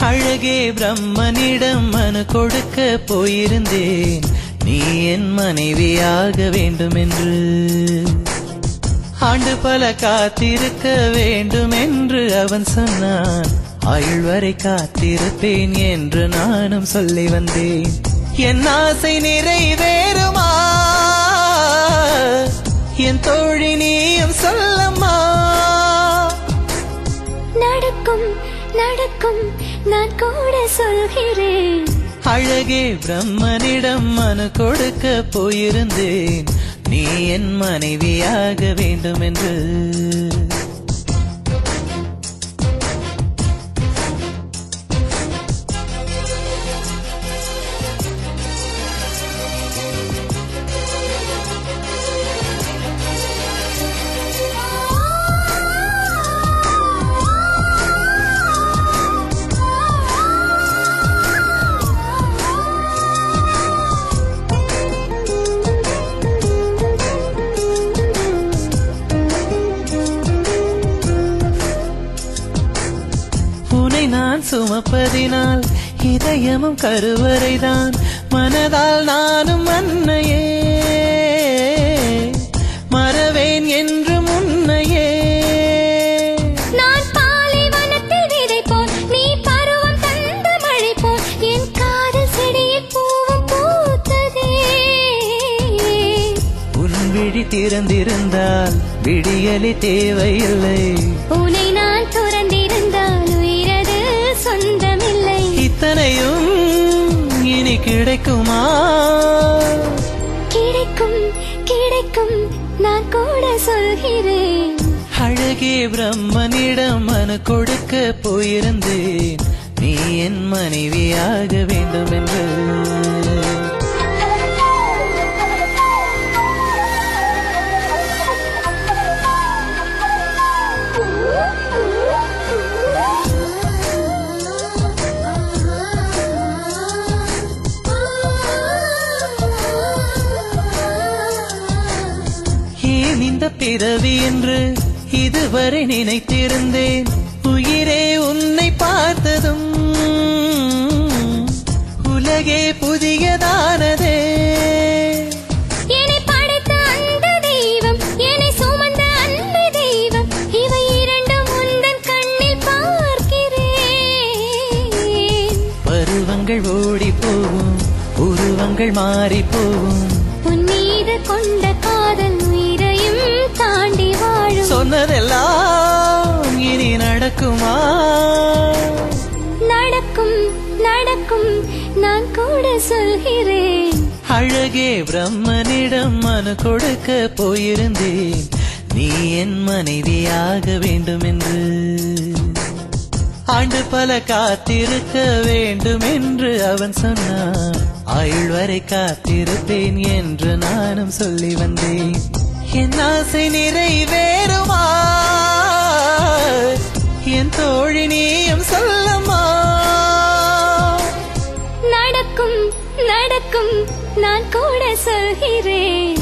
அழகே பிரம்மனிடம் மனு கொடுக்க போயிருந்தேன், நீ என் மனைவியாக வேண்டுமென்று. ஆண்டு பல காத்திருக்க வேண்டும் என்று அவன் சொன்னான், ஆயுள் வரை காத்திருப்பேன் என்று நானும் சொல்லி வந்தேன். என் ஆசை நிறைவேறுமா என் தோழி, நீயும் சொல்லம்மா. நடக்கும் நடக்கும் நான் கூட சொல்கிறேன். அழகே பிரம்மனிடம் மனு கொடுக்க போயிருந்தேன், நீ என் மனைவியாக வேண்டும் என்று. நான் சுமப்பதினால் இதயமும் கருவறைதான், மனதால் நானும் அன்னையே மறவேன் என்று முன்னையே. நான் பாலைவனத்தில் விதை போல், நீ பருவம் தந்த மழை போல், என் காதல் செடியில் பூவும் பூத்ததே. உன் விழி திறந்திருந்தால் விடியலி தேவையில்லை, உன்னை நான் துறந்திருந்தால் சொந்தமில்லை. இத்தனையும் இனி கிடைக்குமா? கிடைக்கும் கிடைக்கும் நான் கூட சொல்கிறேன். அழகே பிரம்மனிடம் மனு கொடுக்க போயிருந்தேன், நீ என் மனைவியாக வேண்டும் என்று. இந்த பிறவி என்று இதுவரை நினைத்திருந்தேன், உயிரே உன்னை பார்த்ததும் உலகே புதியதானதே. என்னை படைத்த அந்த தெய்வம், என்னை சுமந்த அந்த தெய்வம், இவை இரண்டும் உந்தன் கண்ணில் பார்க்கிறேன். பருவங்கள் ஓடி போகும், உருவங்கள் மாறி போகும், உன் மீது கொண்ட காதல் உயிரையும் தாண்டி வாழும். சொன்னதெல்லாம் இனி நடக்குமா? நடக்கும் நடக்கும் நான் கூட சொல்கிறேன். அழகே பிரம்மனிடம் மனு கொடுக்க போயிருந்தேன், நீ என் மனைவியாக வேண்டும் என்று. ஆண்டு பல காத்திருக்க வேண்டும் என்று அவன் சொன்னான், ஆயுள் வரை காத்திருப்பேன் என்று நானும் சொல்லி வந்தேன். என் ஆசை நிறைவேறுமா என் தோழி, நீயும் சொல்லம்மா. நடக்கும் நடக்கும் நான் கூட சொல்கிறேன்.